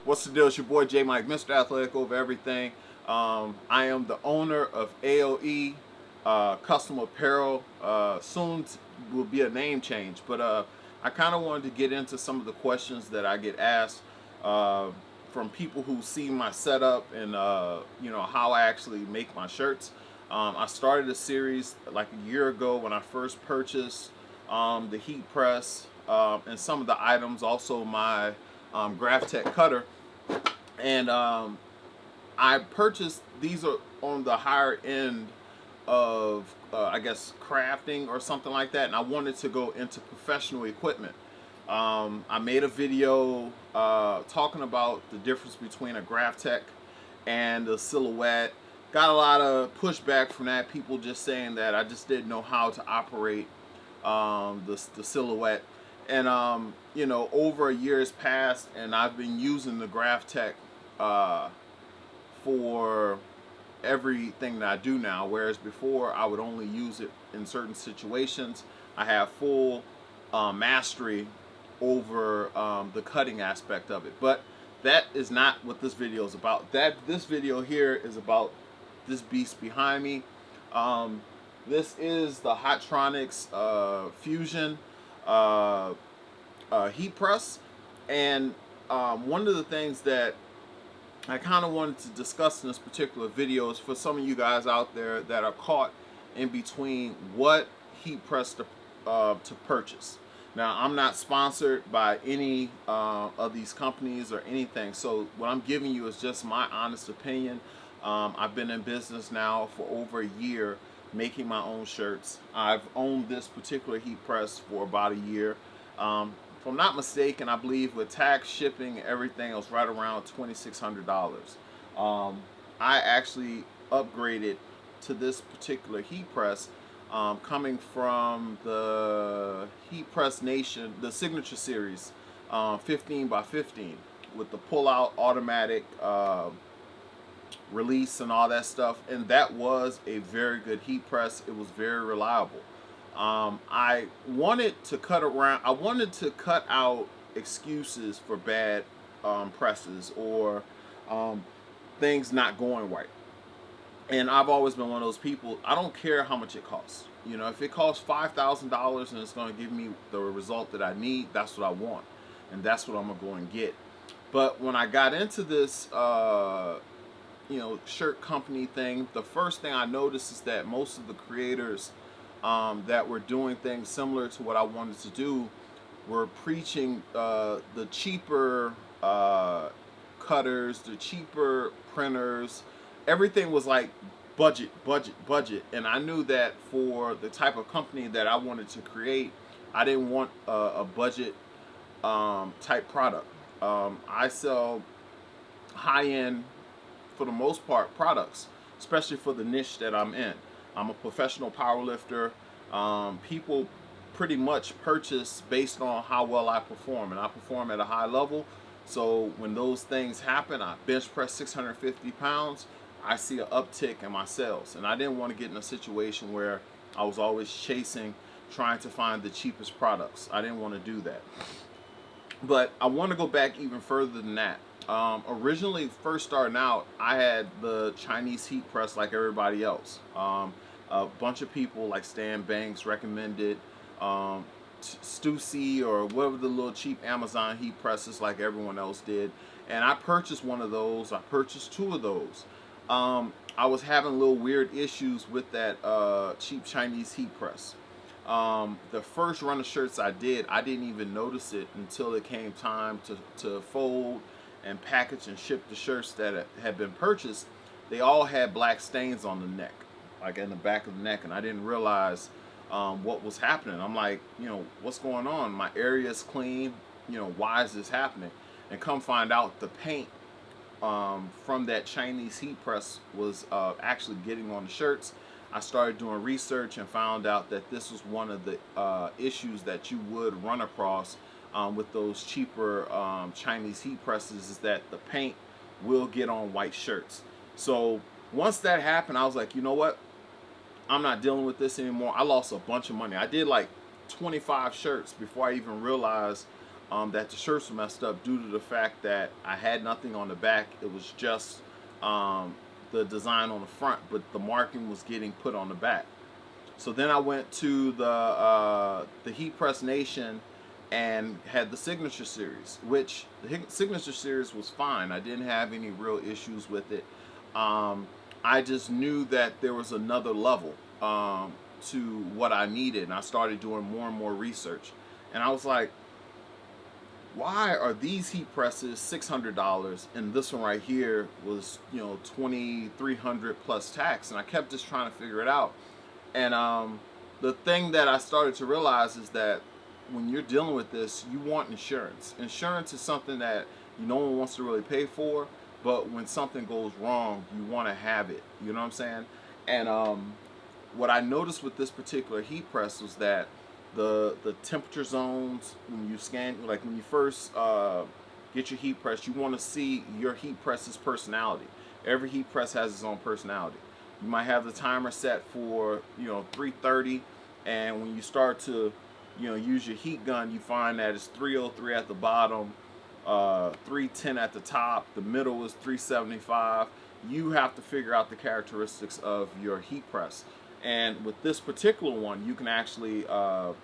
What's the deal? It's your boy J Mike, Mr. Athletic over everything. I am the owner of AOE Custom Apparel. Soon will be a name change, but I kind of wanted to get into some of the questions that I get asked from people who see my setup and how I actually make my shirts. I started a series like a year ago when I first purchased the heat press and some of the items, also my Graphtec cutter, and I purchased these are on the higher end of I guess crafting or something like that, and I wanted to go into professional equipment. I made a video talking about the difference between a Graphtec and a Silhouette. Got a lot of pushback from that. People just saying that I just didn't know how to operate the Silhouette. And over a year has passed, and I've been using the Graphtec for everything that I do now. Whereas before, I would only use it in certain situations. I have full mastery over the cutting aspect of it. But that is not what this video is about. This video here is about this beast behind me. This is the Hotronix Fusion heat press, and one of the things that I kind of wanted to discuss in this particular video is for some of you guys out there that are caught in between what heat press to purchase. Now, I'm not sponsored by any of these companies or anything, so what I'm giving you is just my honest opinion. I've been in business now for over a year making my own shirts. I've owned this particular heat press for about a year. If I'm not mistaken, I believe with tax, shipping, everything, it was right around $2,600. I actually upgraded to this particular heat press coming from the Heat Press Nation, the Signature Series, 15 by 15 with the pull-out automatic release and all that stuff, and that was a very good heat press. It was very reliable. I wanted to cut out excuses for bad presses or things not going right. And I've always been one of those people. I don't care how much it costs. If it costs $5,000 and it's going to give me the result that I need, that's what I want, and that's what I'm gonna go and get. But when I got into this shirt company thing, the first thing I noticed is that most of the creators that were doing things similar to what I wanted to do were preaching the cheaper cutters, the cheaper printers. Everything was like budget, budget, budget. And I knew that for the type of company that I wanted to create, I didn't want a budget type product. I sell high-end, for the most part, products, especially for the niche that I'm in. I'm a professional power lifter. People pretty much purchase based on how well I perform, and I perform at a high level. So when those things happen, I bench press 650 pounds, I see an uptick in my sales. And I didn't want to get in a situation where I was always chasing, trying to find the cheapest products. I didn't want to do that. But I want to go back even further than that. Originally, first starting out, I had the Chinese heat press like everybody else. A bunch of people like Stan Banks recommended Stussy or whatever the little cheap Amazon heat presses like everyone else did. And I purchased one of those. I purchased two of those. I was having little weird issues with that cheap Chinese heat press. The first run of shirts I didn't even notice it until it came time to fold and package and ship the shirts that had been purchased. They all had black stains on the neck, like in the back of the neck, and I didn't realize what was happening. I'm like, what's going on? My area is clean. Why is this happening? And come find out, the paint from that Chinese heat press was actually getting on the shirts. I started doing research and found out that this was one of the issues that you would run across with those cheaper Chinese heat presses, is that the paint will get on white shirts. So once that happened, I was like, you know what? I'm not dealing with this anymore. I lost a bunch of money. I did like 25 shirts before I even realized that the shirts were messed up due to the fact that I had nothing on the back. It was just the design on the front, but the marking was getting put on the back. So then I went to the Heat Press Nation and had the Signature Series, which the Signature Series was fine. I didn't have any real issues with it. I just knew that there was another level to what I needed, and I started doing more and more research. And I was like, why are these heat presses $600 and this one right here was, you know, $2,300 plus tax? And I kept just trying to figure it out. And the thing that I started to realize is that when you're dealing with this, you want insurance. Insurance is something that no one wants to really pay for, but when something goes wrong, you want to have it. You know what I'm saying? And what I noticed with this particular heat press was that the temperature zones, when you scan, like when you first get your heat press, you want to see your heat press's personality. Every heat press has its own personality. You might have the timer set for, you know, 330, and when you start to, you know, use your heat gun, you find that it's 303 at the bottom, 310 at the top, the middle is 375. You have to figure out the characteristics of your heat press. And with this particular one, you can actually go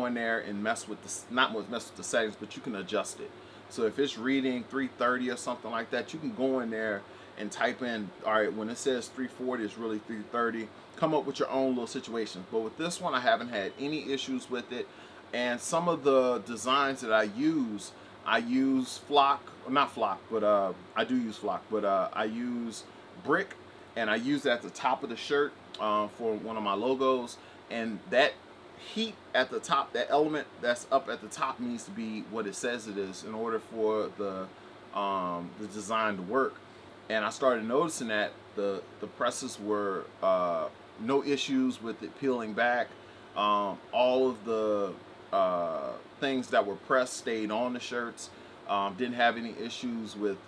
in there and mess with the, not mess with the settings, but you can adjust it. So if it's reading 330 or something like that, you can go in there and type in, all right, when it says 340, it's really 330. Come up with your own little situation. But with this one, I haven't had any issues with it. And some of the designs that I use flock, not flock, but I do use flock, but I use brick, and I use it at the top of the shirt for one of my logos. And that heat at the top, that element that's up at the top, needs to be what it says it is in order for the design to work. And I started noticing that the presses were no issues with it peeling back. All of the things that were pressed stayed on the shirts. Didn't have any issues with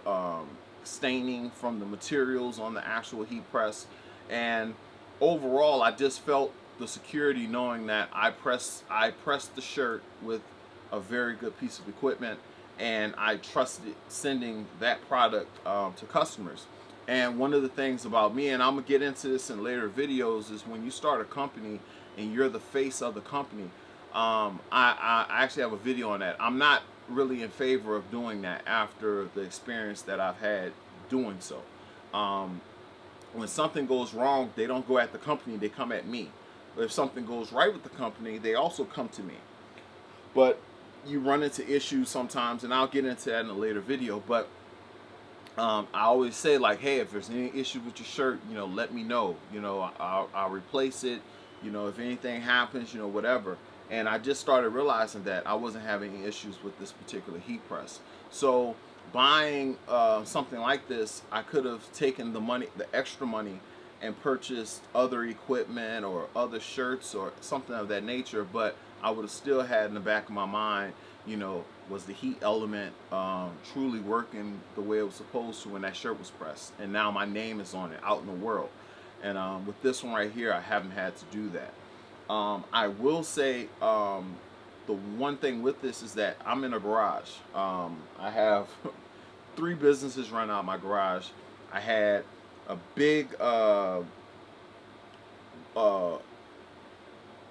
staining from the materials on the actual heat press. And overall, I just felt the security knowing that I pressed the shirt with a very good piece of equipment, and I trusted sending that product to customers. And one of the things about me, and I'm gonna get into this in later videos, is when you start a company and you're the face of the company. I actually have a video on that. I'm not really in favor of doing that after the experience that I've had doing so. When something goes wrong, they don't go at the company, they come at me. But if something goes right with the company, they also come to me. But you run into issues sometimes, and I'll get into that in a later video. But I always say, like, hey, if there's any issue with your shirt, you know, let me know. You know, I'll replace it. You know, if anything happens, you know, whatever. And I just started realizing that I wasn't having any issues with this particular heat press. So buying something like this, I could have taken the money, the extra money, and purchased other equipment or other shirts or something of that nature. But I would have still had in the back of my mind, you know, was the heat element truly working the way it was supposed to when that shirt was pressed? And now my name is on it out in the world. And with this one right here, I haven't had to do that. I will say the one thing with this is that I'm in a garage. I have 3 businesses running out of my garage. I had a big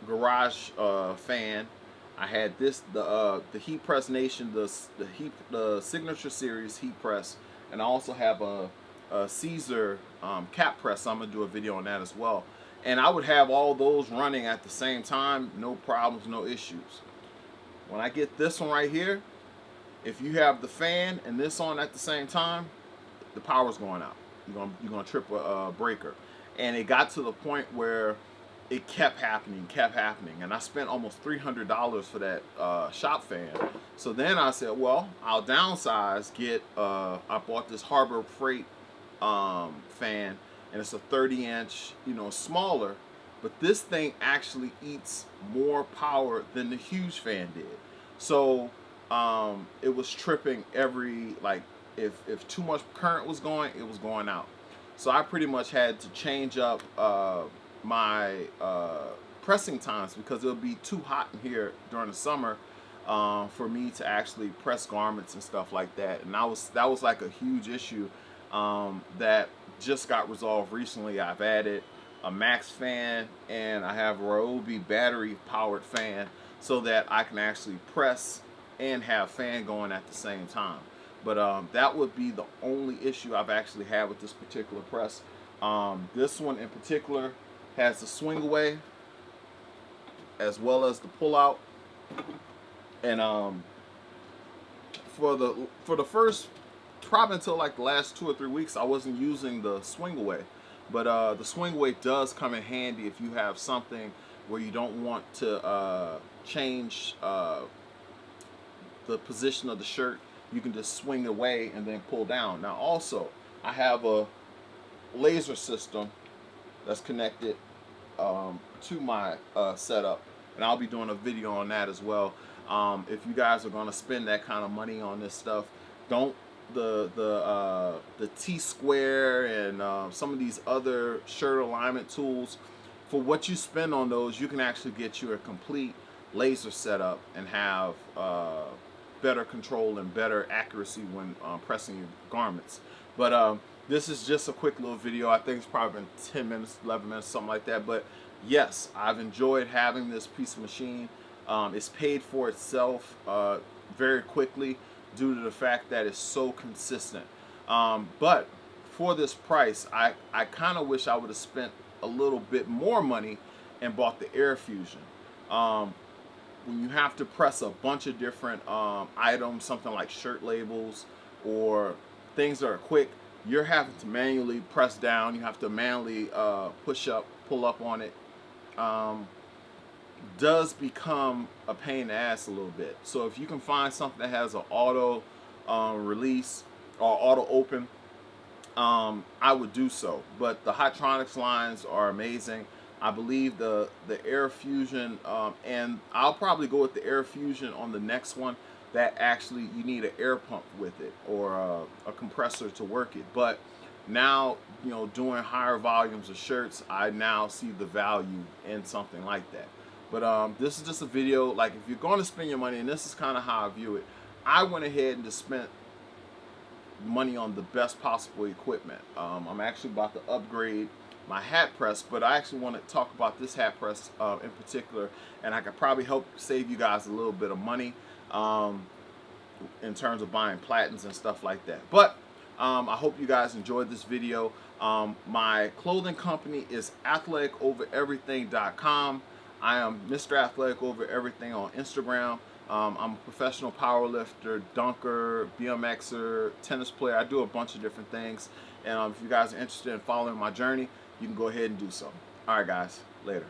garage fan. I had this, the Heat Press Nation, the Signature Series heat press, and I also have a Caesar cap press. I'm gonna do a video on that as well. And I would have all those running at the same time, no problems, no issues. When I get this one right here, if you have the fan and this on at the same time, the power's going out. You're gonna trip a breaker. And it got to the point where it kept happening, and I spent almost $300 for that shop fan. So then I said, well, I'll downsize, I bought this Harbor Freight fan, and it's a 30-inch, you know, smaller, but this thing actually eats more power than the huge fan did. So it was tripping every, like, if too much current was going, it was going out. So I pretty much had to change up my pressing times because it'll be too hot in here during the summer. for me to actually press garments and stuff like that. And that was like a huge issue that just got resolved recently. I've added a max fan and I have a Ryobi battery powered fan so that I can actually press and have fan going at the same time. But that would be the only issue I've actually had with this particular press. This one in particular has the swing away as well as the pull out. And for the first, probably until like the last 2 or 3 weeks, I wasn't using the swing away. But the swing away does come in handy if you have something where you don't want to change the position of the shirt. You can just swing away and then pull down. Now also, I have a laser system that's connected to my setup, and I'll be doing a video on that as well. If you guys are going to spend that kind of money on this stuff, don't the T-square and some of these other shirt alignment tools. For what you spend on those, you can actually get you a complete laser setup and have better control and better accuracy when pressing your garments. But this is just a quick little video. I think it's probably been 10 minutes, 11 minutes, something like that. But yes, I've enjoyed having this piece of machine. It's paid for itself very quickly due to the fact that it's so consistent. But for this price, I kind of wish I would have spent a little bit more money and bought the Air Fusion. When you have to press a bunch of different items, something like shirt labels or things that are quick, you're having to manually press down. You have to manually push up, pull up on it. Does become a pain in the ass a little bit. So if you can find something that has an auto release or auto open, I would do so. But the Hotronix lines are amazing. I believe the Air Fusion, and I'll probably go with the Air Fusion on the next one, that actually you need an air pump with it or a compressor to work it. But now, you know, doing higher volumes of shirts, I now see the value in something like that. But this is just a video, like if you're going to spend your money, and this is kind of how I view it, I went ahead and just spent money on the best possible equipment. I'm actually about to upgrade my hat press, but I actually want to talk about this hat press in particular, and I could probably help save you guys a little bit of money in terms of buying platens and stuff like that. But I hope you guys enjoyed this video. My clothing company is athleticisovereverything.com. I am Mr. Athletic Over Everything on Instagram. I'm a professional powerlifter, dunker, BMXer, tennis player. I do a bunch of different things. And if you guys are interested in following my journey, you can go ahead and do so. All right, guys. Later.